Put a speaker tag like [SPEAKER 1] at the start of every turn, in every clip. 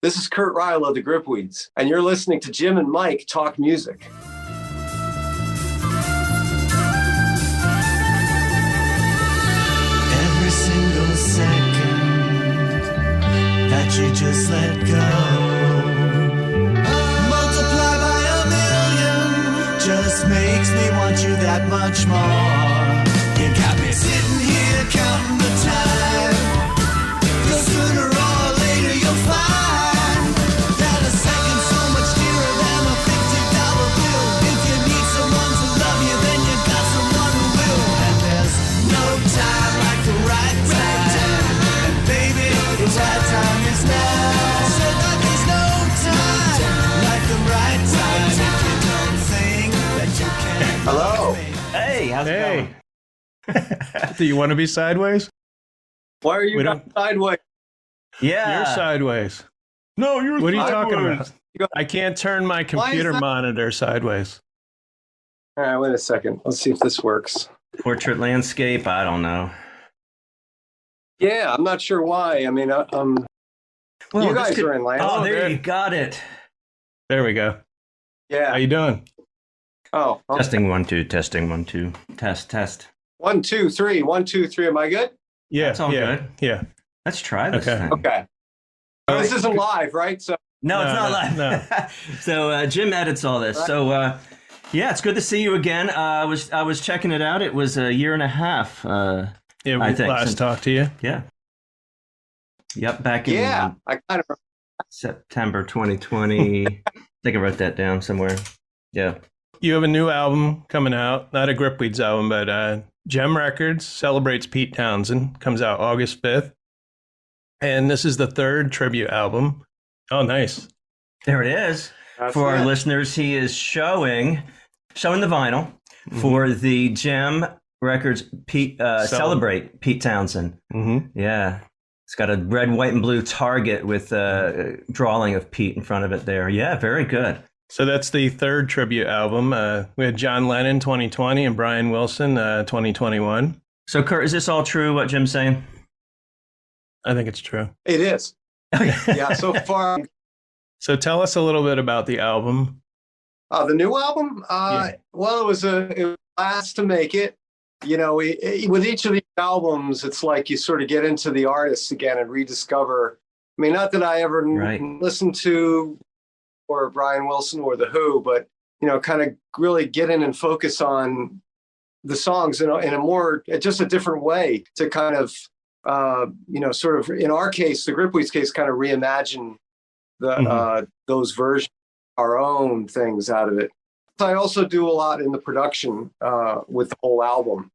[SPEAKER 1] This is Kurt REIL of the Gripweeds, and you're listening to Jim and Mike talk music.
[SPEAKER 2] Every single second that you just let go, multiply by 1,000,000, just makes me want you that much more. You got me sitting here counting the time, 'cause sooner or later you'll find that a second's so much dearer than a $50 bill. If you need someone to love you, then you got someone who will. And there's no time like the right time. And baby, the right time is now. So that there's no time like the right time. If you don't think that you can.
[SPEAKER 1] Hello.
[SPEAKER 3] Hey, how's it going?
[SPEAKER 4] Do you want to be sideways?
[SPEAKER 1] Why are you not sideways?
[SPEAKER 3] Yeah.
[SPEAKER 4] You're sideways.
[SPEAKER 3] No, you're
[SPEAKER 4] What are you
[SPEAKER 3] sideways.
[SPEAKER 4] talking about? I can't turn my computer monitor sideways.
[SPEAKER 1] All right, wait a second. Let's see if this works.
[SPEAKER 3] Portrait landscape, I don't know.
[SPEAKER 1] Yeah, I'm not sure why. I mean, you guys are in landscape.
[SPEAKER 3] Oh, there you got it.
[SPEAKER 4] There we go.
[SPEAKER 1] Yeah.
[SPEAKER 4] How you doing?
[SPEAKER 1] Oh, okay.
[SPEAKER 3] Testing 1 2, testing 1 2, test.
[SPEAKER 1] 1 2 3. 1 2 3. Am I good?
[SPEAKER 4] Yeah,
[SPEAKER 3] That's all
[SPEAKER 4] yeah,
[SPEAKER 3] good.
[SPEAKER 4] yeah.
[SPEAKER 3] Let's try this
[SPEAKER 4] Okay.
[SPEAKER 3] thing.
[SPEAKER 1] Okay.
[SPEAKER 4] All
[SPEAKER 1] This
[SPEAKER 4] right.
[SPEAKER 1] isn't live, right? So
[SPEAKER 3] No, it's
[SPEAKER 4] No,
[SPEAKER 3] not
[SPEAKER 4] no,
[SPEAKER 3] live.
[SPEAKER 4] no.
[SPEAKER 3] So Jim edits all this.
[SPEAKER 1] Right.
[SPEAKER 3] So yeah, it's good to see you again. I was checking it out. It was a year and a half.
[SPEAKER 4] Yeah, we
[SPEAKER 3] I think
[SPEAKER 4] last
[SPEAKER 3] since-
[SPEAKER 4] talked to you.
[SPEAKER 3] Yeah. Yep, back in
[SPEAKER 1] yeah, I kind of.
[SPEAKER 3] September 2020. I think I wrote that down somewhere. Yeah.
[SPEAKER 4] You have a new album coming out, not a Gripweeds album, but Gem Records celebrates Pete Townsend, comes out August 5th. And this is the third tribute album. Oh, nice.
[SPEAKER 3] There it is.
[SPEAKER 1] That's
[SPEAKER 3] For our
[SPEAKER 1] it.
[SPEAKER 3] listeners, he is showing the vinyl for the Gem Records Pete Celebrate Pete Townsend.
[SPEAKER 4] Mm-hmm.
[SPEAKER 3] Yeah. It's got a red, white, and blue target with a drawing of Pete in front of it there. Yeah, very good.
[SPEAKER 4] So that's the third tribute album. We had John Lennon 2020 and Brian Wilson 2021.
[SPEAKER 3] So, Kurt, is this all true, what Jim's saying?
[SPEAKER 4] I think it's true.
[SPEAKER 1] It is. Yeah, so far.
[SPEAKER 4] So tell us a little bit about the album.
[SPEAKER 1] The new album?
[SPEAKER 4] Yeah.
[SPEAKER 1] Well, it was last to make it. You know, with each of these albums, it's like you sort of get into the artists again and rediscover. I mean, not that I ever
[SPEAKER 3] Right.
[SPEAKER 1] listened to or Brian Wilson or The Who, but, you know, kind of really get in and focus on the songs in a more, just a different way to kind of, you know, sort of, in our case, the Gripweeds case, kind of reimagine those versions, our own things out of it. I also do a lot in the production with the whole album.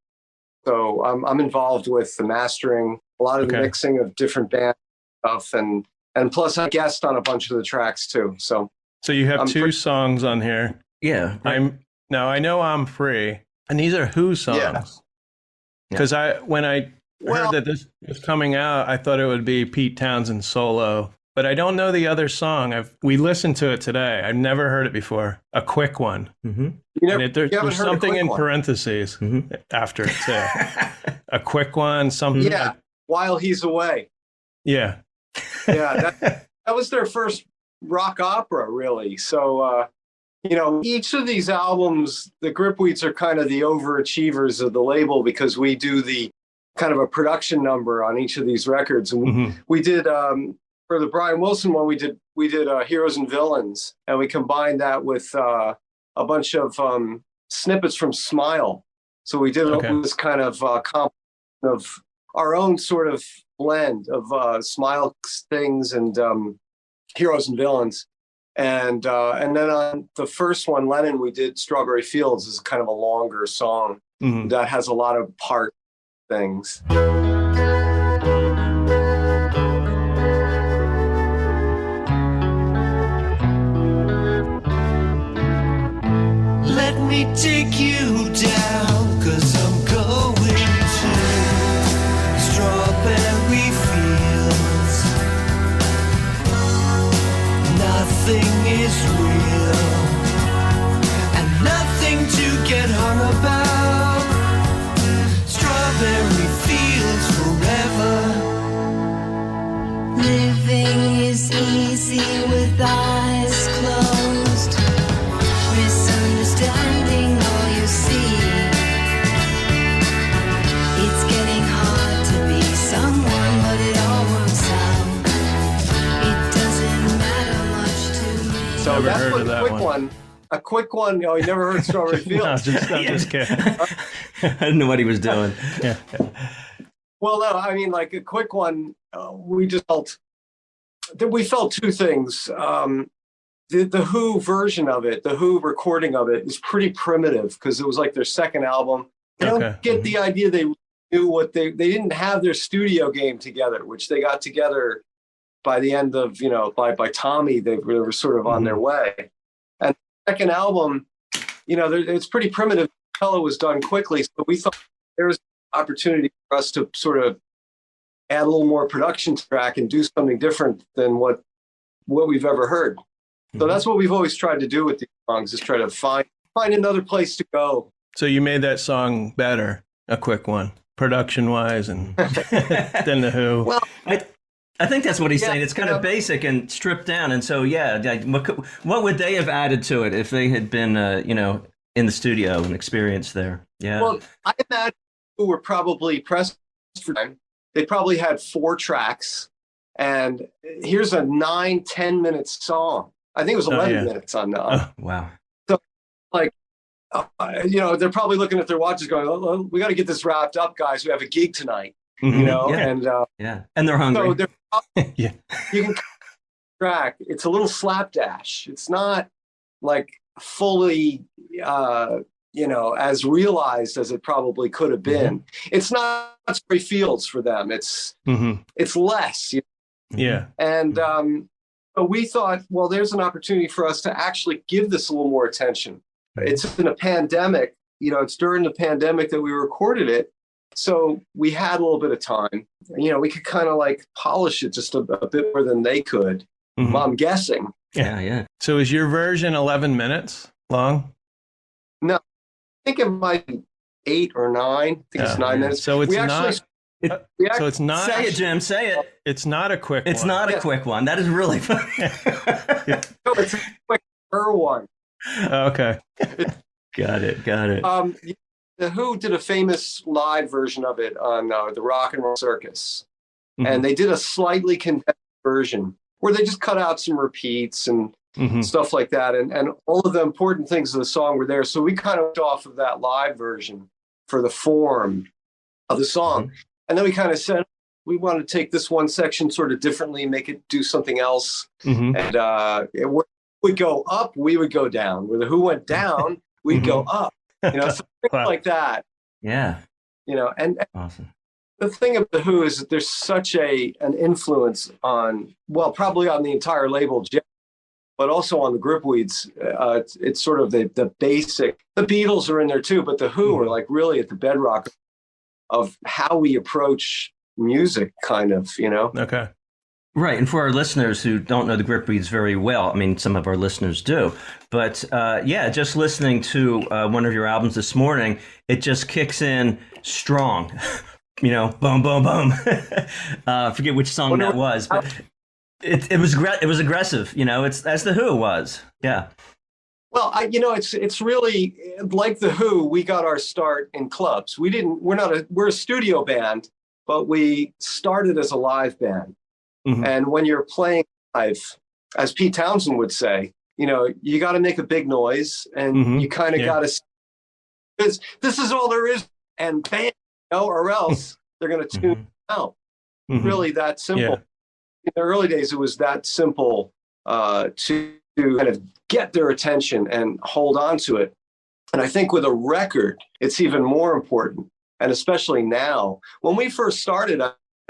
[SPEAKER 1] So I'm involved with the mastering, a lot of the mixing of different band stuff, and plus I guest on a bunch of the tracks too. So
[SPEAKER 4] you have two songs on here.
[SPEAKER 3] Yeah.
[SPEAKER 4] I know I'm Free, and these are Who songs. Because when I heard that this was coming out, I thought it would be Pete Townsend solo. But I don't know the other song. We listened to it today. I've never heard it before. A quick one.
[SPEAKER 3] Mm-hmm.
[SPEAKER 4] There's something in parentheses after it too. A quick one, something.
[SPEAKER 1] Yeah, while he's away.
[SPEAKER 4] Yeah.
[SPEAKER 1] Yeah, that was their first rock opera, really. So, you know, each of these albums, the Gripweeds are kind of the overachievers of the label because we do the kind of a production number on each of these records. And we did... for the Brian Wilson one, we did Heroes and Villains, and we combined that with a bunch of snippets from Smile. So we did this kind of comp of our own sort of blend of Smile things and Heroes and Villains. And then on the first one, Lennon, we did Strawberry Fields as kind of a longer song that has a lot of part things.
[SPEAKER 2] Let me take you down, 'cause I'm going to strawberry fields. Nothing is real, and nothing to get hung about. Strawberry fields forever.
[SPEAKER 5] Living is easy.
[SPEAKER 2] see with eyes closed, misunderstanding all you see. It's getting hard to be someone, but it all works out. It doesn't matter much to me.
[SPEAKER 1] So
[SPEAKER 4] Never
[SPEAKER 1] that's
[SPEAKER 4] heard
[SPEAKER 1] what
[SPEAKER 4] of
[SPEAKER 1] a
[SPEAKER 4] that
[SPEAKER 1] quick
[SPEAKER 4] one.
[SPEAKER 1] one. A quick one. Oh, you never heard Strawberry Fields?
[SPEAKER 4] No, I'm just kidding.
[SPEAKER 3] I didn't know what he was doing.
[SPEAKER 4] Yeah.
[SPEAKER 1] Well, no, I mean, like a quick one. We just felt that we felt two things. The Who version of it, the Who recording of it, is pretty primitive because it was like their second album. I don't get the idea they knew what they didn't have their studio game together, which they got together by the end of, by Tommy, they were sort of on their way. And the second album, it's pretty primitive. The fellow was done quickly. So we thought there was an opportunity for us to sort of add a little more production track and do something different than what we've ever heard. So that's what we've always tried to do with these songs, is try to find another place to go.
[SPEAKER 4] So you made that song better, a quick one, production-wise, and than the Who.
[SPEAKER 1] Well,
[SPEAKER 3] I think that's what he's saying. It's kind of basic and stripped down. And so, what would they have added to it if they had been, in the studio and experienced there? Yeah.
[SPEAKER 1] Well, I imagine who were probably pressed for time. They probably had 4 tracks, and here's a 9-10 minute song. I think it was 11 minutes on.
[SPEAKER 3] Wow.
[SPEAKER 1] So, like, they're probably looking at their watches, going, "Oh, we got to get this wrapped up, guys. We have a gig tonight." And
[SPEAKER 3] and they're hungry.
[SPEAKER 1] So they're you can track. It's a little slapdash. It's not like fully, as realized as it probably could have been. It's not Strawberry Fields for them. It's less.
[SPEAKER 4] Yeah.
[SPEAKER 1] And so we thought, well, there's an opportunity for us to actually give this a little more attention. It's in a pandemic. It's during the pandemic that we recorded it. So we had a little bit of time. We could kind of like polish it just a bit more than they could. I'm guessing.
[SPEAKER 3] Yeah.
[SPEAKER 4] So is your version 11 minutes long?
[SPEAKER 1] No, I think it might be 8 or 9. I think it's 9 minutes.
[SPEAKER 4] So it's
[SPEAKER 1] so
[SPEAKER 4] it's not.
[SPEAKER 3] Say it, Jim. Say it.
[SPEAKER 4] It's not a quick one.
[SPEAKER 3] It's not a quick one. That is really funny.
[SPEAKER 1] No, it's a quick one.
[SPEAKER 4] Okay.
[SPEAKER 3] Got it.
[SPEAKER 1] The Who did a famous live version of it on the Rock and Roll Circus. And they did a slightly condensed version where they just cut out some repeats and stuff like that. And all of the important things of the song were there. So we kind of went off of that live version for the form of the song. And then we kind of said, we want to take this one section sort of differently, make it do something else. And it would go up, we would go down. Where the Who went down, we'd go up. Something like that.
[SPEAKER 3] Yeah.
[SPEAKER 1] And
[SPEAKER 3] awesome.
[SPEAKER 1] The thing of the Who is that there's such an influence on, well, probably on the entire label, but also on the Gripweeds. It's sort of the basic. The Beatles are in there too, but the Who are like really at the bedrock of how we approach music, kind of.
[SPEAKER 4] Okay.
[SPEAKER 3] Right, and for our listeners who don't know the Gripweeds very well, I mean, some of our listeners do, but just listening to one of your albums this morning, it just kicks in strong, boom, boom, boom. Forget which song that was, but it was aggressive, it's as the Who was, yeah.
[SPEAKER 1] Well, it's really like the Who. We got our start in clubs. We're a studio band, but we started as a live band. And when you're playing live, as Pete Townsend would say, you got to make a big noise, and you kind of got to. This is all there is, and bam, or else they're going to tune out. Really, that simple. Yeah. In the early days, it was that simple to kind of get their attention and hold on to it. And I think with a record, it's even more important, and especially now. When we first started,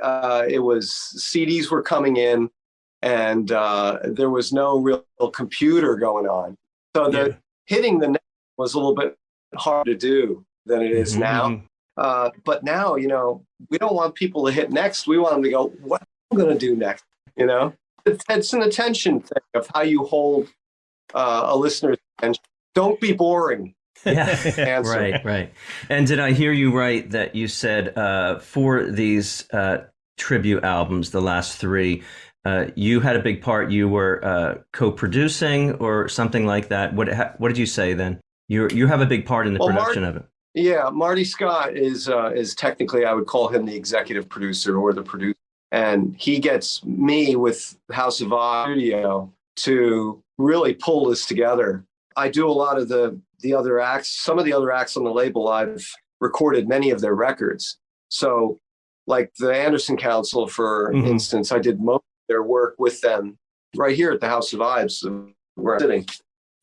[SPEAKER 1] it was CDs were coming in, and there was no real computer going on. So hitting the net was a little bit harder to do than it is now. But now, we don't want people to hit next. We want them to go, what am I going to do next? It's an attention thing of how you hold a listener's attention. Don't be boring.
[SPEAKER 3] Yeah, right. And did I hear you right that you said for these tribute albums, the last 3, you had a big part. You were co-producing or something like that. What did you say then? You have a big part in the production of it.
[SPEAKER 1] Yeah, Marty Scott is technically, I would call him the executive producer or the producer. And he gets me with House of Oz Studio to really pull this together. I do a lot of the other acts. Some of the other acts on the label, I've recorded many of their records. So like the Anderson Council, for instance, I did most of their work with them right here at the House of Vibes where I'm sitting.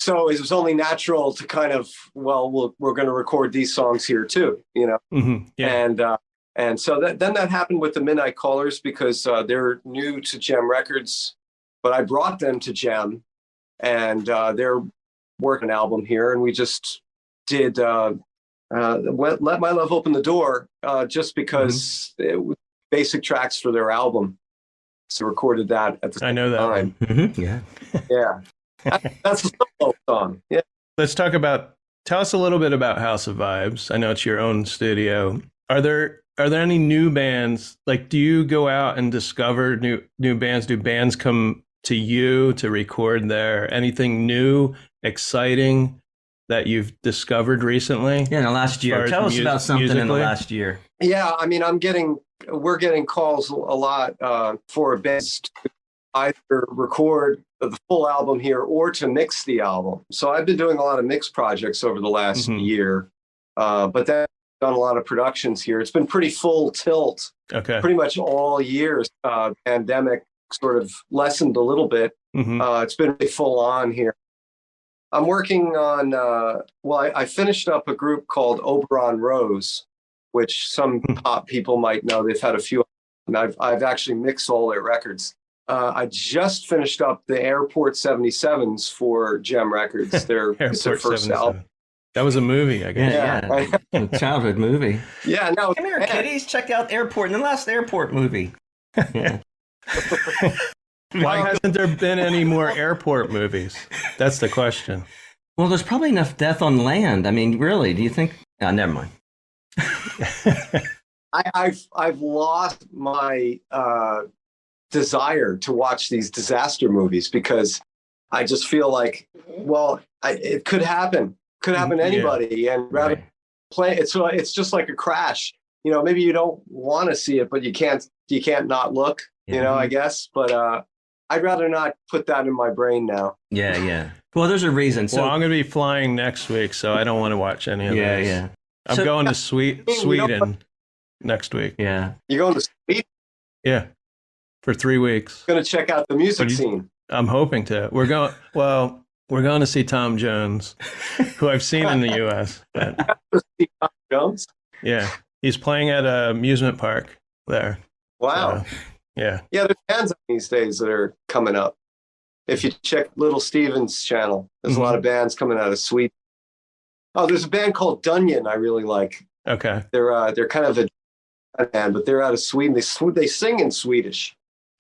[SPEAKER 1] So it was only natural to kind of, we're going to record these songs here too, you know? Yeah. And so then that happened with the Midnight Callers because they're new to Gem Records, but I brought them to Gem and they're working an album here. And we just did Let My Love Open the Door just because it was basic tracks for their album. So recorded that at the same time.
[SPEAKER 3] Yeah.
[SPEAKER 1] Yeah. That's a solo song. Yeah.
[SPEAKER 4] Let's tell us a little bit about House of Vibes. I know it's your own studio. Are there any new bands? Like, do you go out and discover new bands? Do bands come to you to record there? Anything new, exciting that you've discovered recently?
[SPEAKER 3] Yeah, in the last year. Tell us about something in the last year.
[SPEAKER 1] Yeah, I mean, we're getting calls a lot for bands to either record the full album here or to mix the album. So I've been doing a lot of mix projects over the last year, but then done a lot of productions here. It's been pretty full tilt. Okay. Pretty much all year. Pandemic sort of lessened a little bit. It's been really full on here. I'm working on, I finished up a group called Oberon Rose, which some pop people might know. They've had a few, and I've actually mixed all their records. I just finished up the Airport 77s for Gem Records. It's their first album.
[SPEAKER 4] That was a movie, I guess.
[SPEAKER 3] Yeah. A childhood movie.
[SPEAKER 1] Yeah, no.
[SPEAKER 3] Come here, kiddies. Check out Airport, the last Airport movie. Yeah.
[SPEAKER 4] Why hasn't there been any more airport movies? That's the question.
[SPEAKER 3] Well, there's probably enough death on land. I mean, really, do you think? Oh, never mind.
[SPEAKER 1] I've lost my desire to watch these disaster movies because I just feel like, it could happen. Could happen to anybody, and rather play it's just like a crash. You know, maybe you don't want to see it, but you can't not look. You know, I guess. But I'd rather not put that in my brain now.
[SPEAKER 3] Yeah. Well, there's a reason. So
[SPEAKER 4] I'm going to be flying next week, so I don't want to watch any of this.
[SPEAKER 3] Yeah.
[SPEAKER 4] I'm going to Sweden next week.
[SPEAKER 3] Yeah.
[SPEAKER 1] You're going to Sweden?
[SPEAKER 4] Yeah, for 3 weeks.
[SPEAKER 1] Going to check out the music scene.
[SPEAKER 4] I'm hoping to. We're going to see Tom Jones, who I've seen in the U.S.
[SPEAKER 1] Tom Jones?
[SPEAKER 4] Yeah, he's playing at an amusement park there.
[SPEAKER 1] Wow.
[SPEAKER 4] So, yeah.
[SPEAKER 1] Yeah, there's bands these days that are coming up. If you check Little Steven's channel, there's a lot of bands coming out of Sweden. Oh, there's a band called Dunyan I really like. Okay. They're kind of a band, but they're out of Sweden. They sing in Swedish,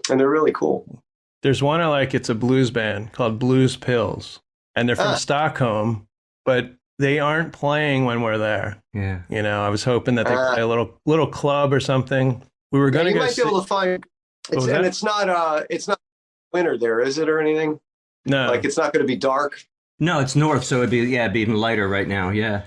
[SPEAKER 1] and they're really cool.
[SPEAKER 4] There's one I like. It's a blues band called Blues Pills, and they're from Stockholm, but they aren't playing when we're there. Yeah. You know, I was hoping that they play a little club or something. We were going to go. You might be able to find.
[SPEAKER 1] It's not winter there, is it, or anything?
[SPEAKER 4] No.
[SPEAKER 1] Like it's not going to be dark.
[SPEAKER 3] No, it's north, so it'd be even lighter right now. Yeah.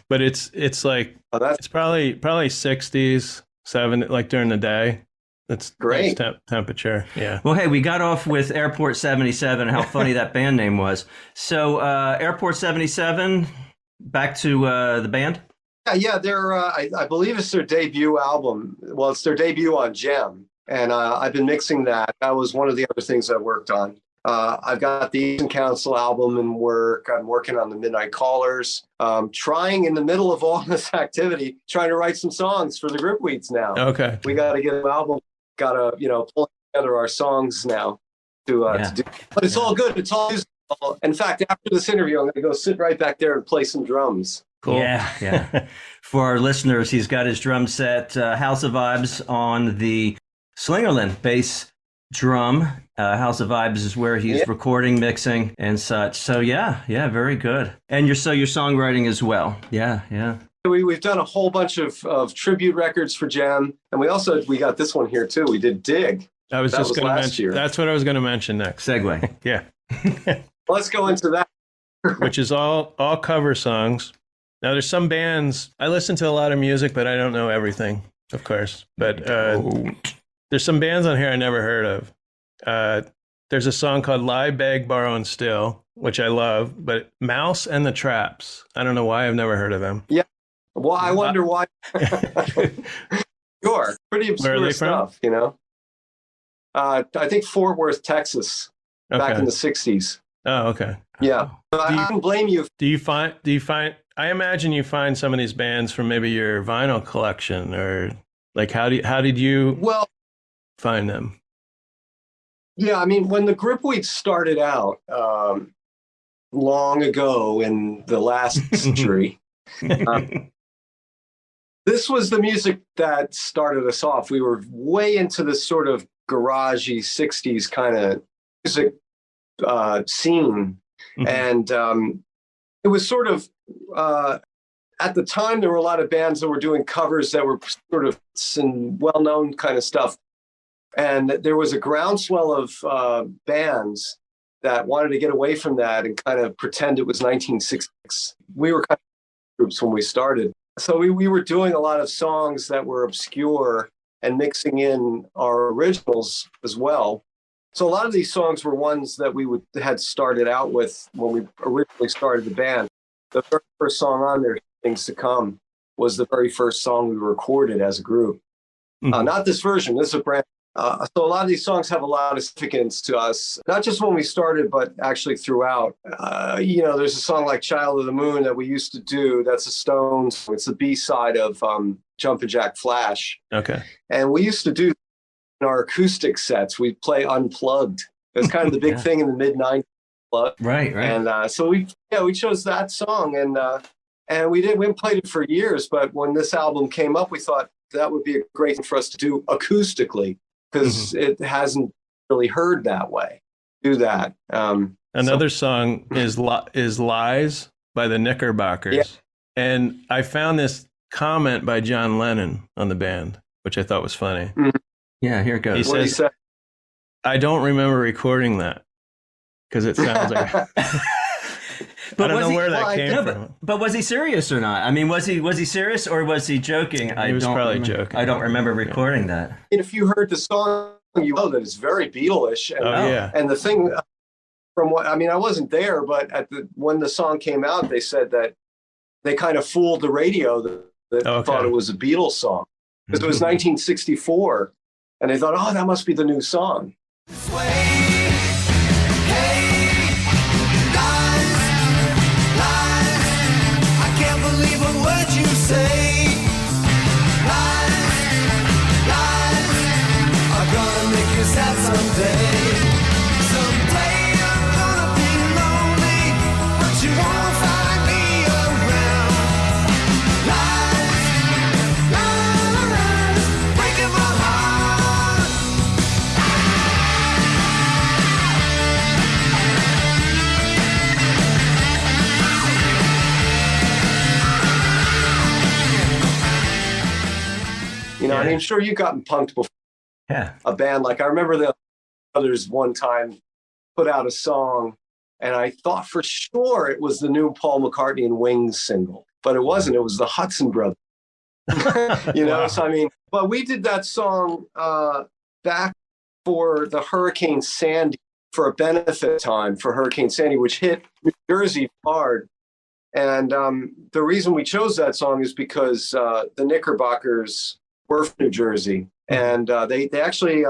[SPEAKER 4] But it's like it's probably 60s, 70, like during the day. That's great temperature. Yeah.
[SPEAKER 3] Well, hey, we got off with Airport 77. How funny that band name was. So Airport 77. Back to the band.
[SPEAKER 1] Yeah. They're I believe it's their debut album. Well, it's their debut on Gem, and I've been mixing that. That was one of the other things I worked on. I've got the Anderson Council album in work. I'm working on the Midnight Callers. Trying in the middle of all this activity, trying to write some songs for the Gripweeds now. Okay. We got to get an album. Got to, pull together our songs now to do. But it's all good. It's all musical. In fact, after this interview, I'm going to go sit right back there and play some drums.
[SPEAKER 3] Cool. Yeah. For our listeners, he's got his drum set, House of Vibes on the Slingerland bass drum. House of Vibes is where he's recording, mixing, and such. So yeah, very good. And your songwriting as well. Yeah.
[SPEAKER 1] We've done a whole bunch of tribute records for Gem, and we got this one here too. We did Dig,
[SPEAKER 4] I was
[SPEAKER 1] That
[SPEAKER 4] just
[SPEAKER 1] was
[SPEAKER 4] going to
[SPEAKER 1] last
[SPEAKER 4] mention.
[SPEAKER 1] year.
[SPEAKER 4] That's what I was going to mention next.
[SPEAKER 3] Segue.
[SPEAKER 4] Yeah.
[SPEAKER 1] Let's go into that.
[SPEAKER 4] Which is all cover songs. Now, there's some bands, I listen to a lot of music, but I don't know everything, of course. But there's some bands on here I never heard of. There's a song called Lie, Beg, Borrow, and Steal, which I love, but Mouse and the Traps, I don't know why I've never heard of them.
[SPEAKER 1] Yeah. Well, I wonder why. Sure. Pretty
[SPEAKER 4] Where are
[SPEAKER 1] obscure
[SPEAKER 4] they
[SPEAKER 1] stuff, you know? I think Fort Worth, Texas, back in the 60s.
[SPEAKER 4] Oh, okay.
[SPEAKER 1] Yeah. I don't blame you.
[SPEAKER 4] Do you find, I imagine you find some of these bands from maybe your vinyl collection, or like, how did you find them?
[SPEAKER 1] Yeah, I mean, when the Gripweeds started out long ago in the last century, this was the music that started us off. We were way into this sort of garagey 60s kind of music scene.
[SPEAKER 4] Mm-hmm.
[SPEAKER 1] And it was sort of, at the time, there were a lot of bands that were doing covers that were sort of some well-known kind of stuff. And there was a groundswell of bands that wanted to get away from that and kind of pretend it was 1966. We were kind of groups when we started. So we were doing a lot of songs that were obscure and mixing in our originals as well. So a lot of these songs were ones that we had started out with when we originally started the band. The very first song on there, Things to Come, was the very first song we recorded as a group. Mm-hmm. Not this version. This is a brand. So a lot of these songs have a lot of significance to us, not just when we started, but actually throughout. There's a song like Child of the Moon that we used to do. That's a Stones. It's the B-side of Jumpin' Jack Flash.
[SPEAKER 4] Okay.
[SPEAKER 1] And we used to do in our acoustic sets, we play unplugged. It was kind of the big thing in the mid-90s.
[SPEAKER 3] Right.
[SPEAKER 1] And so we chose that song, and we played it for years. But when this album came up, we thought that would be a great thing for us to do acoustically, because it hasn't really heard that way. Do that.
[SPEAKER 4] Another song is Lies by the Knickerbockers. Yeah. And I found this comment by John Lennon on the band, which I thought was funny.
[SPEAKER 1] Mm-hmm.
[SPEAKER 3] Yeah, here it goes.
[SPEAKER 1] He said,
[SPEAKER 4] I don't remember recording that, because it sounds like...
[SPEAKER 3] But
[SPEAKER 4] I don't know where that came from.
[SPEAKER 3] But was he serious or not? I mean, was he serious, or was he joking?
[SPEAKER 4] He was probably joking.
[SPEAKER 3] I don't remember recording that.
[SPEAKER 1] And if you heard the song, you know that it's very Beatle-ish. And, and the thing, I wasn't there, but when the song came out, they said that they kind of fooled the radio that thought it was a Beatles song, because it was 1964, and they thought, that must be the new song.
[SPEAKER 2] Say lies are gonna make you sad someday. Someday I'm gonna be lonely, but you won't find me around. Lies, breaking my heart.
[SPEAKER 1] I'm sure you've gotten punked before.
[SPEAKER 3] Yeah.
[SPEAKER 1] A band, like I remember the others one time put out a song, and I thought for sure it was the new Paul McCartney and Wings single, but it wasn't. It was the Hudson Brothers. Wow. So but we did that song back for the Hurricane Sandy, for a benefit time for Hurricane Sandy, which hit New Jersey hard. And the reason we chose that song is because the Knickerbockers were from New Jersey, and they actually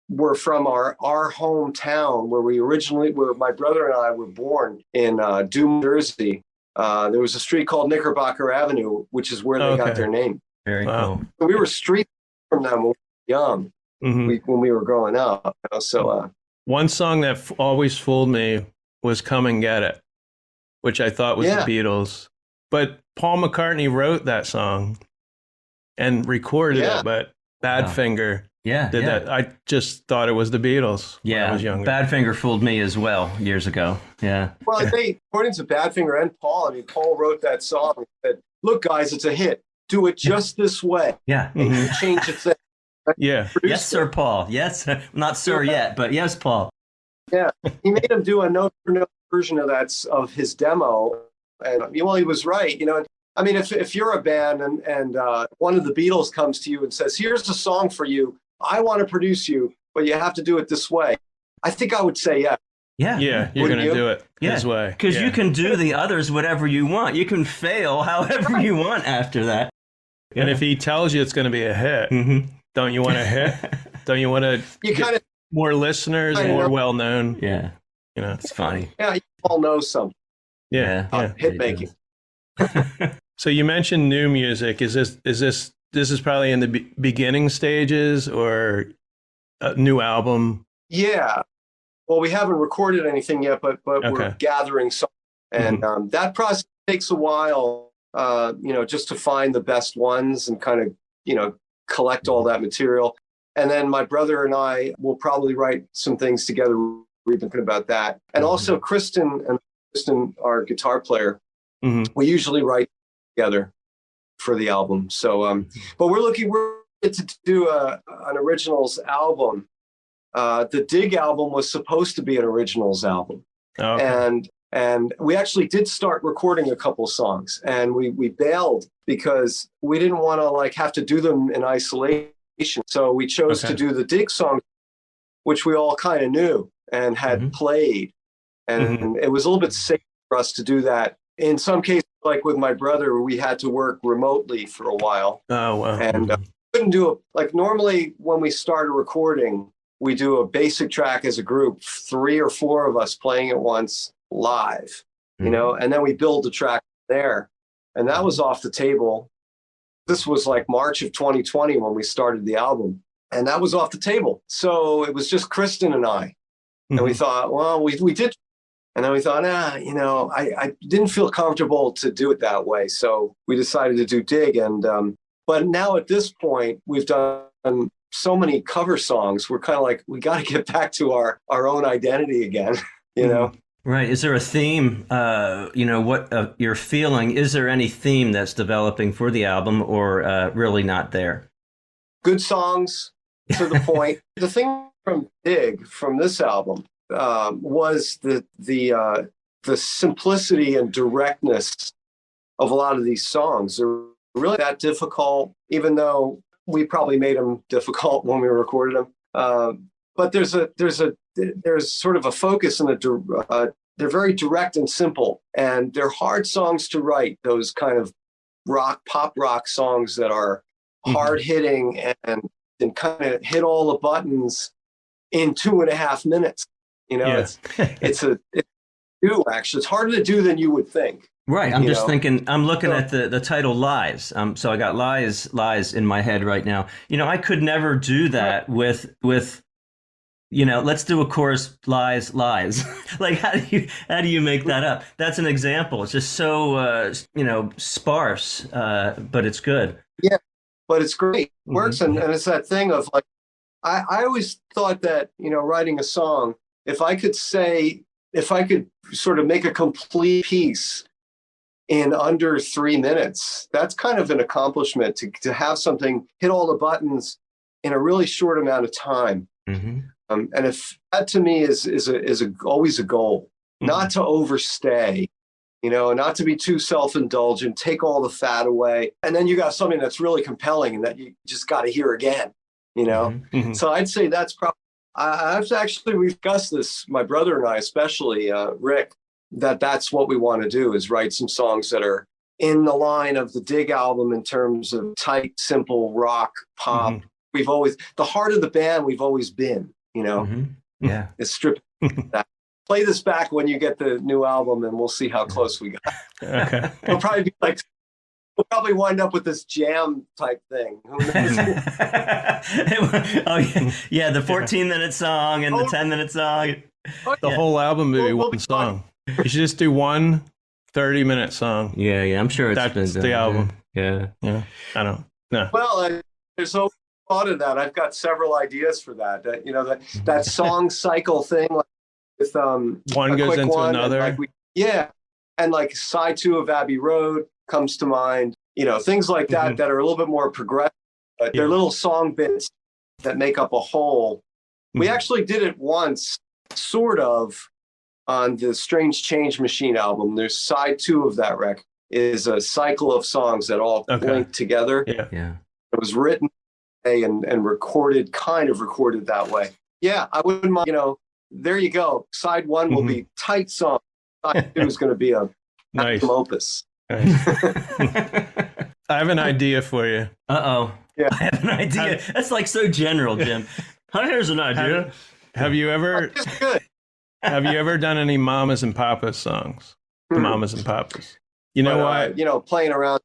[SPEAKER 1] were from our hometown where my brother and I were born in New Jersey. There was a street called Knickerbocker Avenue, which is where they got their name.
[SPEAKER 3] Very cool.
[SPEAKER 1] So we were street from them when we were young, when we were growing up. So
[SPEAKER 4] one song that always fooled me was "Come and Get It," which I thought was the Beatles, but Paul McCartney wrote that song and recorded it, but Badfinger did that. I just thought it was the Beatles when I was younger.
[SPEAKER 3] Badfinger fooled me as well years ago. Yeah.
[SPEAKER 1] Well, according to Badfinger and Paul, Paul wrote that song and said, "Look, guys, it's a hit. Do it just this way."
[SPEAKER 3] Yeah.
[SPEAKER 1] And you change it.
[SPEAKER 4] Yeah.
[SPEAKER 3] Yes, Sir Paul. Yes, not Sir yet, but yes, Paul.
[SPEAKER 1] Yeah, he made him do a note-for-note version of of his demo, and well, he was right. I mean, if you're a band and one of the Beatles comes to you and says, "Here's a song for you. I want to produce you, but you have to do it this way," I think I would say yes.
[SPEAKER 3] Yeah.
[SPEAKER 4] Yeah, you're going to do it his way.
[SPEAKER 3] Because you can do the others whatever you want. You can fail however you want after that.
[SPEAKER 4] And if he tells you it's going to be a hit, don't you want a hit? Don't you want to get more listeners, more well-known?
[SPEAKER 3] Yeah. It's funny.
[SPEAKER 1] Yeah, you all know something.
[SPEAKER 4] Yeah.
[SPEAKER 1] Hit making.
[SPEAKER 4] So you mentioned new music. Is this probably in the beginning stages or a new album?
[SPEAKER 1] Yeah. Well, we haven't recorded anything yet, but we're gathering songs, and that process takes a while. Just to find the best ones and kind of collect all that material, and then my brother and I will probably write some things together. We've been thinking about that, and also Kristen, our guitar player, we usually write together for the album. So, but we're to do an originals album. The Dig album was supposed to be an originals album, and we actually did start recording a couple songs, and we bailed because we didn't want to have to do them in isolation. So we chose to do the Dig song, which we all kind of knew and had played, and it was a little bit safe for us to do that. In some cases, like with my brother, we had to work remotely for a while.
[SPEAKER 4] Oh, wow.
[SPEAKER 1] And couldn't do it. Like normally when we started recording, we do a basic track as a group, 3 or 4 of us playing at once live, and then we build the track there. And that was off the table. This was like March of 2020 when we started the album, and that was off the table. So it was just Kristen and I. And we thought, well, we did. And then we thought, I didn't feel comfortable to do it that way. So we decided to do Dig. And, but now at this point, we've done so many cover songs. We're kind of like, we got to get back to our own identity again,
[SPEAKER 3] Right. Is there a theme, what you're feeling? Is there any theme that's developing for the album or really not there?
[SPEAKER 1] Good songs to the point. The thing from Dig, from this album, was the simplicity and directness of a lot of these songs. They're really that difficult, even though we probably made them difficult when we recorded them. But there's sort of a focus and they're very direct and simple, and they're hard songs to write. Those kind of pop rock songs that are hard hitting and kind of hit all the buttons in 2.5 minutes. It's actually it's harder to do than you would think.
[SPEAKER 3] Right. I'm just thinking, I'm looking at the title Lies. So I got lies in my head right now. I could never do that with let's do a chorus, lies. Like, how do you make that up? That's an example. It's just so, sparse, but it's good. Yeah,
[SPEAKER 1] but it's great. It works. And it's that thing of like, I always thought that, writing a song, if I could sort of make a complete piece in under 3 minutes, that's kind of an accomplishment to have something hit all the buttons in a really short amount of time. And if that to me is always a goal, not to overstay, not to be too self-indulgent, take all the fat away. And then you got something that's really compelling and that you just got to hear again, So I'd say that's probably, we've discussed this, my brother and I, especially Rick, that's what we want to do, is write some songs that are in the line of the Dig album in terms of tight, simple rock, pop. We've always, the heart of the band we've always been,
[SPEAKER 3] Yeah.
[SPEAKER 1] It's stripped that. Play this back when you get the new album and we'll see how close we got.
[SPEAKER 4] Okay.
[SPEAKER 1] We'll probably wind up with this jam type thing. Who knows?
[SPEAKER 3] The 14-minute song and the 10-minute song.
[SPEAKER 4] The whole album would be one song. You should just do one 30-minute song.
[SPEAKER 3] Yeah, I'm sure it's
[SPEAKER 4] That's
[SPEAKER 3] been
[SPEAKER 4] the album.
[SPEAKER 3] Yeah.
[SPEAKER 4] I don't know.
[SPEAKER 1] Well, there's no thought of that. I've got several ideas for that. That song cycle thing, like with
[SPEAKER 4] one goes into another.
[SPEAKER 1] And like side 2 of Abbey Road comes to mind. Things like that that are a little bit more progressive, but they're little song bits that make up a whole. We actually did it once, sort of, on the Strange Change Machine album. There's side 2 of that record is a cycle of songs that all link together.
[SPEAKER 3] Yeah.
[SPEAKER 1] It was written and recorded, kind of recorded that way. Yeah, I wouldn't mind, there you go. Side 1 will be tight song. Side 2 is going to be a magnum opus.
[SPEAKER 4] Nice. I have an idea for you.
[SPEAKER 3] Uh-oh.
[SPEAKER 1] Yeah.
[SPEAKER 3] I have an idea. That's like so general, Jim. Here's an idea.
[SPEAKER 4] Have you ever
[SPEAKER 1] Good.
[SPEAKER 4] have you ever done any Mamas and Papas songs? The Mamas and Papas. You know why?
[SPEAKER 1] Playing around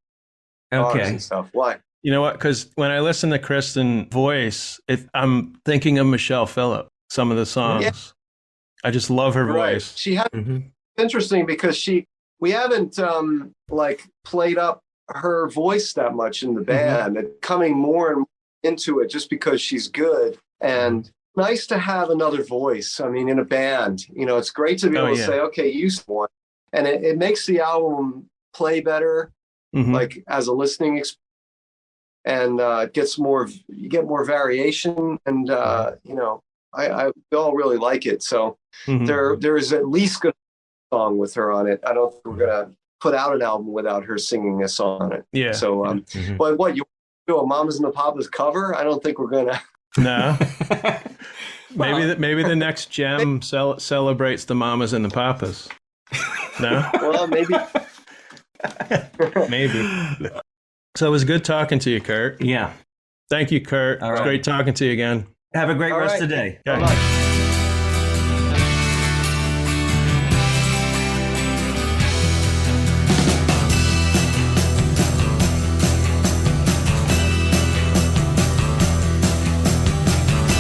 [SPEAKER 1] bars
[SPEAKER 3] Okay.
[SPEAKER 1] and stuff. Why?
[SPEAKER 4] You know what? Because when I listen to Kristen voice, I'm thinking of Michelle Phillip. Some of the songs, I just love her voice.
[SPEAKER 1] She had interesting because we haven't played up her voice that much in the band. And coming more and more into it just because she's good and nice to have another voice. I mean, in a band, it's great to be able to say, okay, use one, and it makes the album play better, like as a listening experience. And you get more variation, and I all really like it. So there is at least good song with her on it. I don't think we're gonna put out an album without her singing a song on it.
[SPEAKER 4] Yeah.
[SPEAKER 1] So but what you do a Mamas and the Papas cover? I don't think we're gonna.
[SPEAKER 4] No. Maybe the next gem celebrates the Mamas and the Papas. No.
[SPEAKER 1] Well, maybe.
[SPEAKER 4] Maybe. So it was good talking to you, Kurt.
[SPEAKER 3] Yeah.
[SPEAKER 4] Thank you, Kurt.
[SPEAKER 3] All
[SPEAKER 4] It's
[SPEAKER 3] right.
[SPEAKER 4] great talking to you again.
[SPEAKER 3] Have a great
[SPEAKER 1] All
[SPEAKER 3] rest
[SPEAKER 1] right.
[SPEAKER 3] of the day.
[SPEAKER 4] Okay.
[SPEAKER 1] Bye-bye.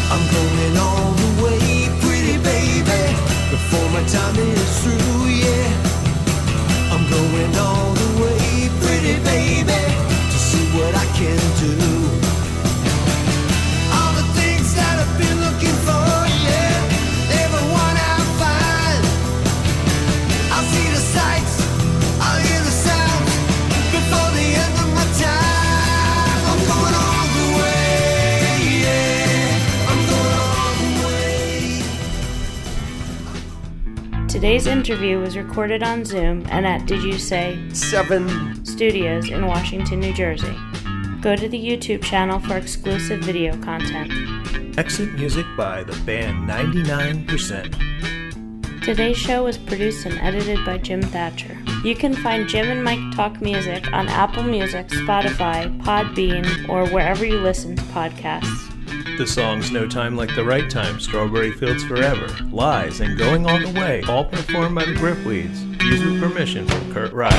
[SPEAKER 2] I'm going all the way, pretty baby, before my time is through, yeah. I'm going all the way, pretty baby, to see what I can do. All the things that I've been looking for, yeah, everyone I find. I'll see the sights, I'll hear the sounds, before the end of my time. I'm going all the way, yeah. I'm going all the way.
[SPEAKER 5] Today's interview was recorded on Zoom and at Did You Say
[SPEAKER 2] 7
[SPEAKER 5] Studios in Washington, New Jersey. Go to the YouTube channel for exclusive video content.
[SPEAKER 6] Exit music by the band 99%.
[SPEAKER 5] Today's show was produced and edited by Jim Thatcher. You can find Jim and Mike Talk Music on Apple Music, Spotify, Podbean, or wherever you listen to podcasts.
[SPEAKER 6] The songs No Time Like the Right Time, Strawberry Fields Forever, Lies, and Going All the Way, all performed by the Gripweeds. Used with permission from Kurt REIL.